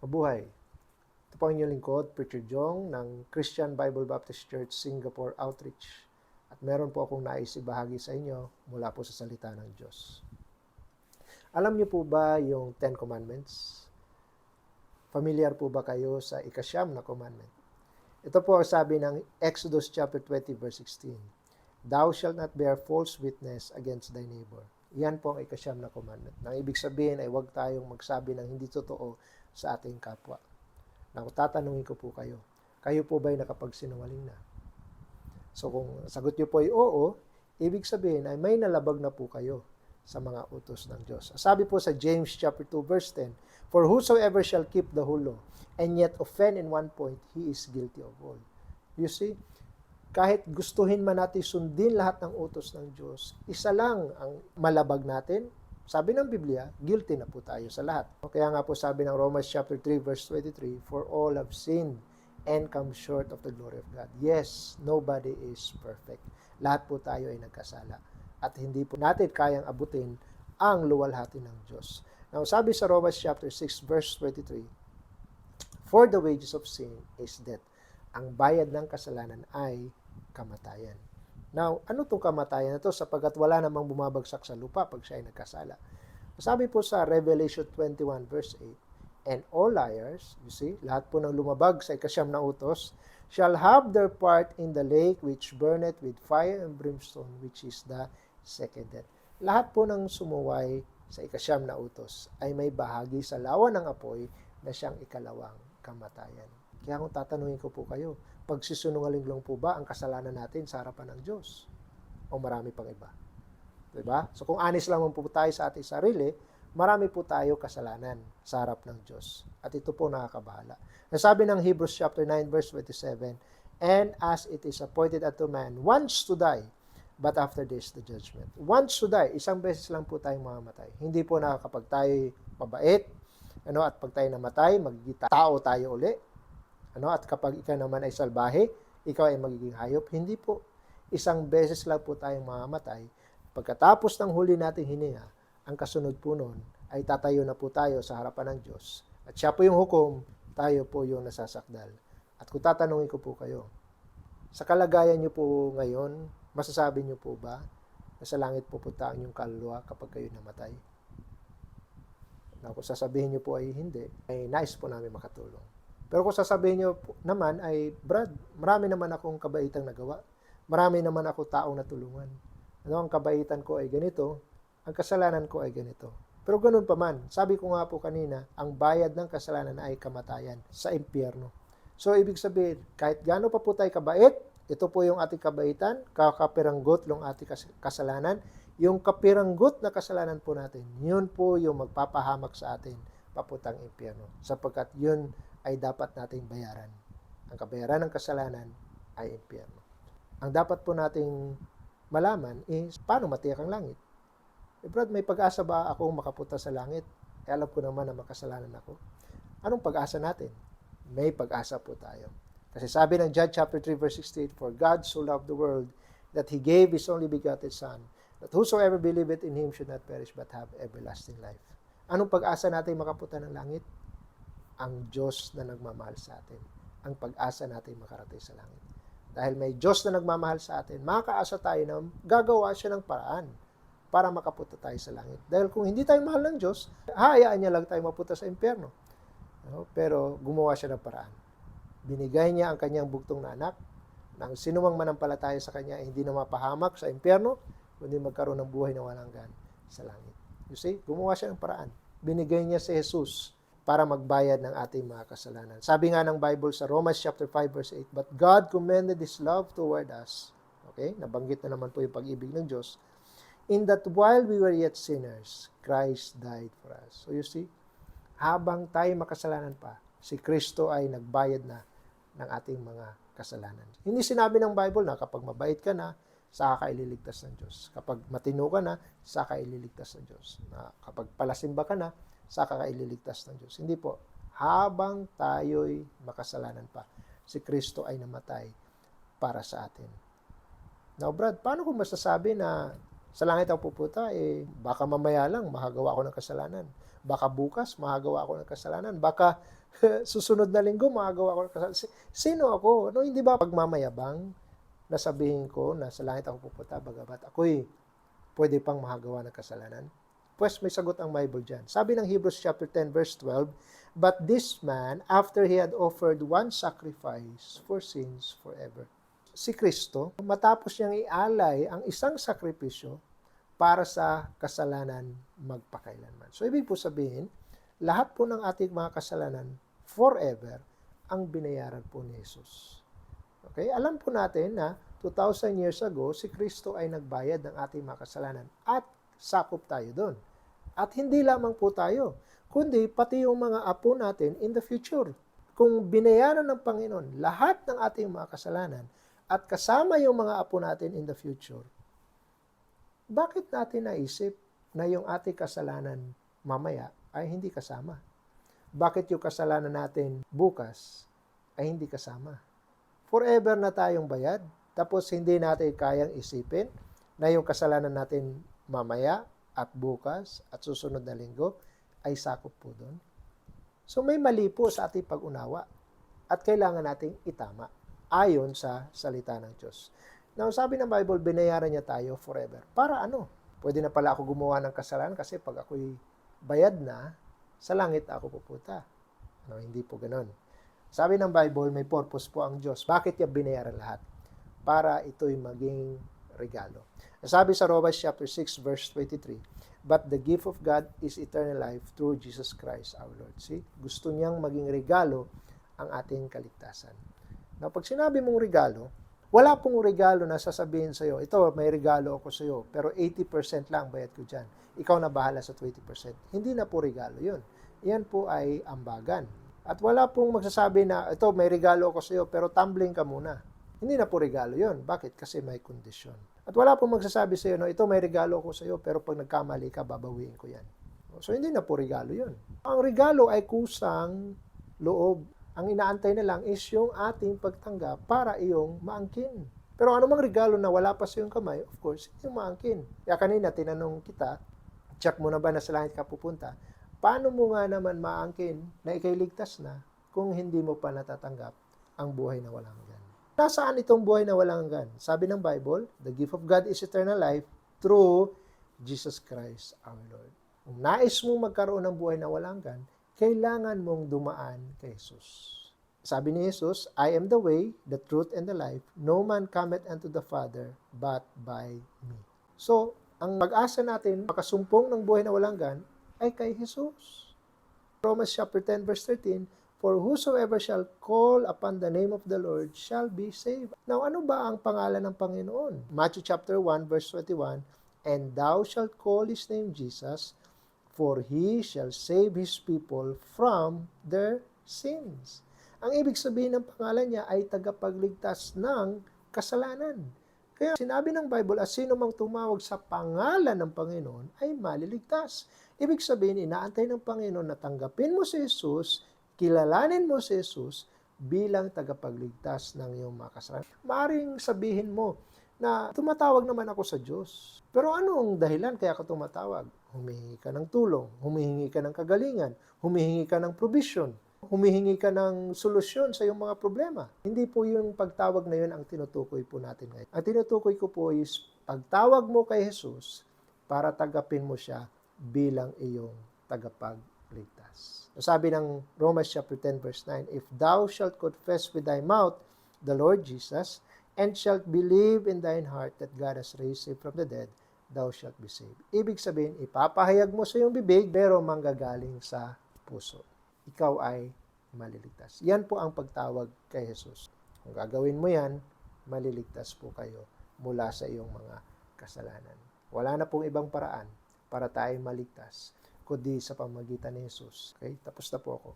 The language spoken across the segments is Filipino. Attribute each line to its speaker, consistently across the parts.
Speaker 1: Mabuhay! Ito po ang inyong lingkod, Preacher Jong ng Christian Bible Baptist Church, Singapore Outreach. At meron po akong nais ibahagi sa inyo mula po sa salita ng Diyos. Alam niyo po ba yung Ten Commandments? Familiar po ba kayo sa ikasyam na commandment? Ito po ang sabi ng Exodus chapter 20 verse 16. Thou shalt not bear false witness against thy neighbor. Yan po ang ikasyam na commandment. Nang ibig sabihin ay huwag tayong magsabi ng hindi totoo sa ating kapwa. Nang tatanungin ko po kayo po ba'y nakapagsinungaling na? So kung sagot niyo po ay oo, ibig sabihin ay may nalabag na po kayo sa mga utos ng Diyos. Sabi po sa James chapter 2 verse 10, for whosoever shall keep the whole law and yet offend in one point, he is guilty of all. You see, kahit gustuhin man natin sundin lahat ng utos ng Diyos, isa lang ang malabag natin. Sabi ng Biblia, guilty na po tayo sa lahat. Kaya nga po sabi ng Romans chapter 3 verse 23, for all have sinned and come short of the glory of God. Yes, nobody is perfect. Lahat po tayo ay nagkasala. At hindi po natin kayang abutin ang luwalhati ng Diyos. Now, sabi sa Romans chapter 6 verse 23, for the wages of sin is death. Ang bayad ng kasalanan ay kamatayan. Now, ano itong kamatayan na ito? Sapagkat wala namang bumabagsak sa lupa pag siya ay nagkasala. Sabi po sa Revelation 21 verse 8, and all liars, you see, lahat po ng lumabag sa ikasyam na utos, shall have their part in the lake which burneth with fire and brimstone, which is the second death. Lahat po ng sumuway sa ikasyam na utos ay may bahagi sa lawa ng apoy na siyang ikalawang kamatayan. Kaya kung tatanungin ko po kayo, pagsisunungaling lang po ba ang kasalanan natin sa harapan ng Diyos? O marami pang iba? Diba? So kung honest lang po tayo sa ating sarili, marami po tayo kasalanan sa harap ng Diyos. At ito po nakakabahala. Nasabi ng Hebrews chapter 9 verse 27, and as it is appointed unto man once to die, but after this the judgment. Once to die, isang beses lang po tayong mamamatay. Hindi po nakakapag tayo mabait, at pag tayo namatay, magiging tao tayo uli. At kapag ikaw naman ay salbahe, ikaw ay magiging hayop. Hindi po. Isang beses lang po tayong mamamatay. Pagkatapos ng huli nating hininga, ang kasunod po nun ay tatayo na po tayo sa harapan ng Diyos. At siya po yung hukom, tayo po yung nasasakdal. At kung tatanungin ko po kayo, sa kalagayan niyo po ngayon, masasabi niyo po ba na sa langit pupunta ang inyong kaluluwa kapag kayo namatay? Na kung sasabihin niyo po ay hindi, ay nais po namin makatulong. Pero kung sasabihin niyo naman ay, Brad, marami naman akong kabaitang nagawa. Marami naman ako taong natulungan. Ang kabaitan ko ay ganito, ang kasalanan ko ay ganito. Pero ganun pa man, sabi ko nga po kanina, ang bayad ng kasalanan ay kamatayan sa impyerno. So, ibig sabihin, kahit gaano pa po tayo kabait, ito po yung ating kabaitan, kakapiranggot ng ating kasalanan. Yung kapiranggot na kasalanan po natin, yun po yung magpapahamak sa atin papuntang impyerno. Sapagkat yun ay dapat nating bayaran. Ang kabayaran ng kasalanan ay impyerno. Ang dapat po nating malaman is paano matiyak ang langit. Brad, may pag-asa ba akong makapunta sa langit? Alam ko naman na makasalanan ako. Anong pag-asa natin? May pag-asa po tayo. Kasi sabi ng John chapter 3 verse 68, for God so loved the world that He gave His only begotten Son, that whosoever believeth in Him should not perish but have everlasting life. Anong pag-asa natin makapunta ng langit? Ang Diyos na nagmamahal sa atin. Ang pag-asa natin makarating sa langit. Dahil may Diyos na nagmamahal sa atin, makakaasa tayo na gagawa siya ng paraan para makapunta tayo sa langit. Dahil kung hindi tayo mahal ng Diyos, hayaan niya lang tayo mapunta sa impyerno. Pero gumawa siya ng paraan. Binigay niya ang kanyang bugtong na anak, nang sinumang manampalataya sa kanya ay hindi na mapahamak sa impyerno, kundi magkaroon ng buhay na walang hanggan sa langit. You see, gumawa siya ng paraan. Binigay niya si Jesus para magbayad ng ating mga kasalanan. Sabi nga ng Bible sa Romans chapter 5 verse 8, but God commended His love toward us. Okay? Nabanggit na naman po yung pag-ibig ng Diyos. In that while we were yet sinners, Christ died for us. So you see, habang tayo makasalanan pa, si Kristo ay nagbayad na ng ating mga kasalanan. Hindi sinabi ng Bible na kapag mabait ka na, saka ka ililigtas ng Diyos. Kapag matino ka na, saka ka ililigtas ng Diyos. Kapag palasimba ka na, saka ka ililigtas ng Diyos. Hindi po. Habang tayo'y makasalanan pa, si Kristo ay namatay para sa atin. Now, Brad, paano kung masasabi na sa langit ako pupunta, baka mamaya lang makagawa ako ng kasalanan? Baka bukas, makagawa ako ng kasalanan. Baka susunod na linggo, makagawa ako ng kasalanan. Sino ako? Ano, hindi ba pagmamayabang na sabihin ko na sa langit ako pupunta, bagamat ako'y pwede pang makagawa ng kasalanan? Pues may sagot ang Bible dyan. Sabi ng Hebrews chapter 10 verse 12, "But this man, after he had offered one sacrifice for sins forever." Si Kristo, matapos niyang ialay ang isang sakripisyo para sa kasalanan magpakailanman. So, ibig po sabihin, lahat po ng ating mga kasalanan forever ang binayaran po ni Jesus. Okay? Alam po natin na 2,000 years ago, si Kristo ay nagbayad ng ating mga kasalanan at sakop tayo doon. At hindi lamang po tayo, kundi pati yung mga apo natin in the future. Kung binayaran ng Panginoon lahat ng ating mga kasalanan at kasama yung mga apo natin in the future, bakit natin naisip na yung ating kasalanan mamaya ay hindi kasama? Bakit yung kasalanan natin bukas ay hindi kasama? Forever na tayong bayad, tapos hindi natin kayang isipin na yung kasalanan natin mamaya at bukas at susunod na linggo ay sakop po doon. So may mali po sa ating pag-unawa at kailangan nating itama ayon sa salita ng Diyos. Now, sabi ng Bible, binayaran niya tayo forever. Para ano? Pwede na pala ako gumawa ng kasalanan kasi pag ako'y bayad na, sa langit ako pupunta. No, hindi po ganoon. Sabi ng Bible, may purpose po ang Diyos. Bakit niya binayaran lahat? Para ito'y maging regalo. Sabi sa Romans chapter 6 verse 23, "But the gift of God is eternal life through Jesus Christ our Lord." See? Gusto niyang maging regalo ang ating kaligtasan. Now, pag sinabi mong regalo, wala pong regalo na sasabihin sa'yo, ito, may regalo ako sa'yo, pero 80% lang bayad ko dyan. Ikaw na bahala sa 20%. Hindi na po regalo yun. Yan po ay ambagan. At wala pong magsasabi na, ito, may regalo ako sa'yo, pero tumbling ka muna. Hindi na po regalo yun. Bakit? Kasi may kondisyon. At wala pong magsasabi sa'yo, no, ito, may regalo ako sa'yo, pero pag nagkamali ka, babawiin ko yan. So, hindi na po regalo yun. Ang regalo ay kusang loob. Ang inaantay na lang is yung ating pagtanggap para iyong maangkin. Pero anumang regalo na wala pa sa iyong kamay, of course, yung maangkin. Kaya kanina, tinanong kita, check mo na ba na sa langit ka pupunta? Paano mo nga naman maangkin na ikay ligtas na kung hindi mo pa natatanggap ang buhay na walang hanggan? Nasaan itong buhay na walang hanggan? Sabi ng Bible, the gift of God is eternal life through Jesus Christ our Lord. Kung nais mong magkaroon ng buhay na walang hanggan, kailangan mong dumaan kay Jesus. Sabi ni Jesus, "I am the way, the truth, and the life. No man cometh unto the Father but by me." So, ang pag-asa natin, makasumpong ng buhay na walang hanggan, ay kay Jesus. Romans chapter 10 verse 13, "For whosoever shall call upon the name of the Lord shall be saved." Now, ano ba ang pangalan ng Panginoon? Matthew chapter 1 verse 21, "And thou shalt call his name Jesus, for he shall save his people from their sins." Ang ibig sabihin ng pangalan niya ay tagapagligtas ng kasalanan. Kaya sinabi ng Bible, at sino mang tumawag sa pangalan ng Panginoon ay maliligtas. Ibig sabihin, inaantay ng Panginoon na tanggapin mo si Jesus, kilalanin mo si Jesus bilang tagapagligtas ng iyong mga kasalanan. Maaring sabihin mo na tumatawag naman ako sa Diyos. Pero anong dahilan kaya ka tumatawag? Humihingi ka ng tulong, humihingi ka ng kagalingan, humihingi ka ng provision, humihingi ka ng solusyon sa iyong mga problema. Hindi po yung pagtawag na yun ang tinutukoy po natin ngayon. Ang tinutukoy ko po is pagtawag mo kay Jesus para tagapin mo siya bilang iyong tagapagligtas. Sabi ng Romans chapter 10 verse 9, "If thou shalt confess with thy mouth the Lord Jesus, and shalt believe in thine heart that God has raised him from the dead, thou shalt be saved." Ibig sabihin, ipapahayag mo sa iyong bibig, pero manggagaling sa puso. Ikaw ay maliligtas. Yan po ang pagtawag kay Jesus. Kung gagawin mo yan, maliligtas po kayo mula sa iyong mga kasalanan. Wala na pong ibang paraan para tayo maligtas, kundi sa pamamagitan ni Jesus. Okay? Tapos na po ako.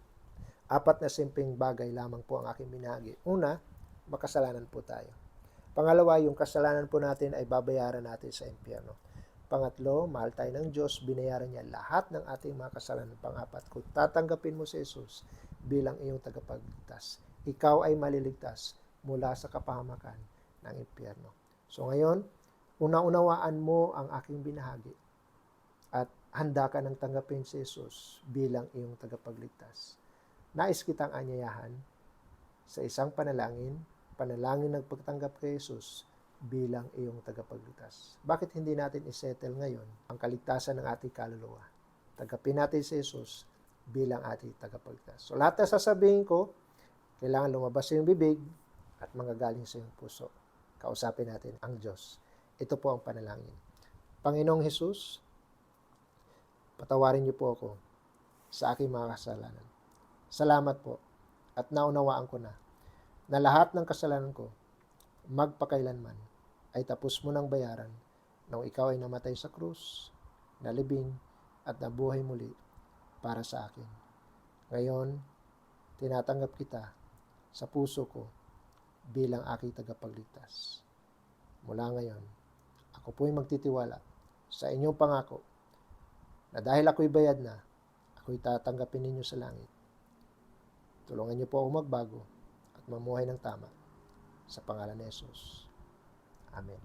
Speaker 1: 4 na simpleng bagay lamang po ang aking binahagi. Una, makasalanan po tayo. Pangalawa, yung kasalanan po natin ay babayaran natin sa impyerno. Pangatlo, mahal tayo ng Diyos, binayaran niya lahat ng ating mga kasalanan. Pangapat, kung tatanggapin mo si Jesus bilang iyong tagapagligtas, ikaw ay maliligtas mula sa kapahamakan ng impyerno. So ngayon, una-unawaan mo ang aking binahagi at handa ka nang tanggapin si Jesus bilang iyong tagapagligtas. Nais kitang anyayahan sa isang panalangin ng pagtanggap kay Jesus bilang iyong tagapagligtas. Bakit hindi natin isettle ngayon ang kaligtasan ng ating kaluluwa? Tanggapin natin si Jesus bilang ating tagapagligtas. So lahat na sasabihin ko, kailangan lumabas sa iyong bibig at manggagaling sa iyong puso. Kausapin natin ang Diyos. Ito po ang panalangin. Panginoong Jesus, patawarin niyo po ako sa aking mga kasalanan. Salamat po at naunawaan ko na lahat ng kasalanan ko magpakailanman ay tapos mo ng bayaran nung ikaw ay namatay sa krus, nalibing at nabuhay muli para sa akin. Ngayon, tinatanggap kita sa puso ko bilang aking tagapagligtas. Mula ngayon, ako po'y magtitiwala sa inyong pangako na dahil ako'y bayad na, ako'y tatanggapin ninyo sa langit. Tulungan niyo po ako magbago at mamuhay ng tama sa pangalan ni Jesus. Amen.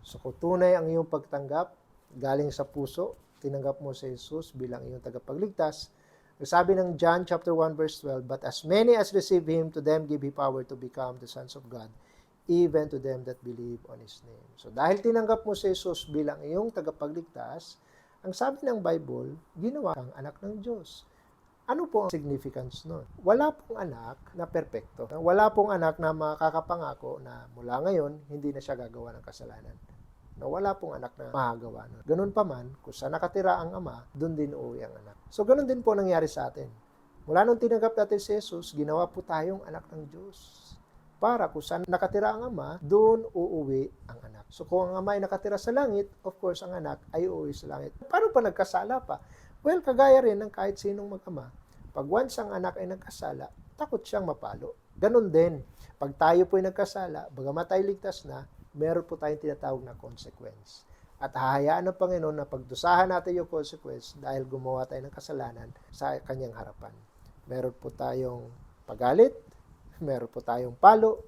Speaker 1: So kung tunay ang iyong pagtanggap, galing sa puso, tinanggap mo si Jesus bilang iyong tagapagligtas, sabi ng John chapter 1 verse 12, "But as many as receive Him, to them give He power to become the sons of God, even to them that believe on His name." So dahil tinanggap mo si Jesus bilang iyong tagapagligtas, ang sabi ng Bible, ginawa kang anak ng Diyos. Ano po ang significance nun? Wala pong anak na perpekto. Wala pong anak na makakapangako na mula ngayon, hindi na siya gagawa ng kasalanan. Na wala pong anak na makagawa nun. Ganun pa man, kung saan nakatira ang ama, doon din uuwi ang anak. So ganun din po nangyari sa atin. Mula nung tinanggap natin si Jesus, ginawa po tayong anak ng Diyos. Para kung saan nakatira ang ama, doon uuwi ang anak. So kung ang ama ay nakatira sa langit, of course ang anak ay uuwi sa langit. Paano pa nagkasala pa? Well, kagaya rin ng kahit sinong mag-ama. Pag once ang anak ay nagkasala, takot siyang mapalo. Ganun din. Pag tayo po ay nagkasala, bagamat tayo ligtas na, meron po tayong tinatawag na consequence. At hahayaan ng Panginoon na pagdusahan natin yung consequence dahil gumawa tayo ng kasalanan sa kanyang harapan. Meron po tayong pagalit, meron po tayong palo,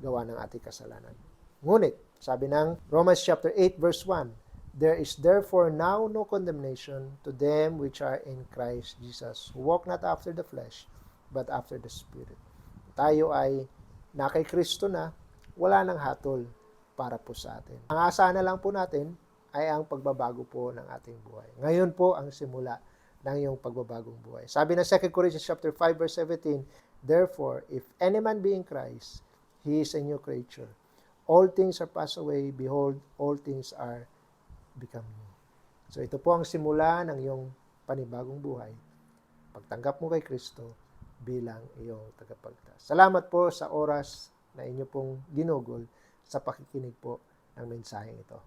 Speaker 1: gawa ng ating kasalanan. Ngunit, sabi ng Romans chapter 8 verse 1, "There is therefore now no condemnation to them which are in Christ Jesus, who walk not after the flesh, but after the Spirit." Tayo ay na kay Kristo na, wala nang hatol para po sa atin. Ang asahan na lang po natin ay ang pagbabago po ng ating buhay. Ngayon po ang simula ng iyong pagbabagong buhay. Sabi ng 2 Corinthians chapter 5 verse 17, "Therefore, if any man be in Christ, he is a new creature. All things are passed away, behold, all things are become new." So ito po ang simula ng iyong panibagong buhay. Pagtanggap mo kay Kristo bilang iyong tagapagligtas. Salamat po sa oras na inyo pong ginugol sa pakikinig po ng mensaheng ito.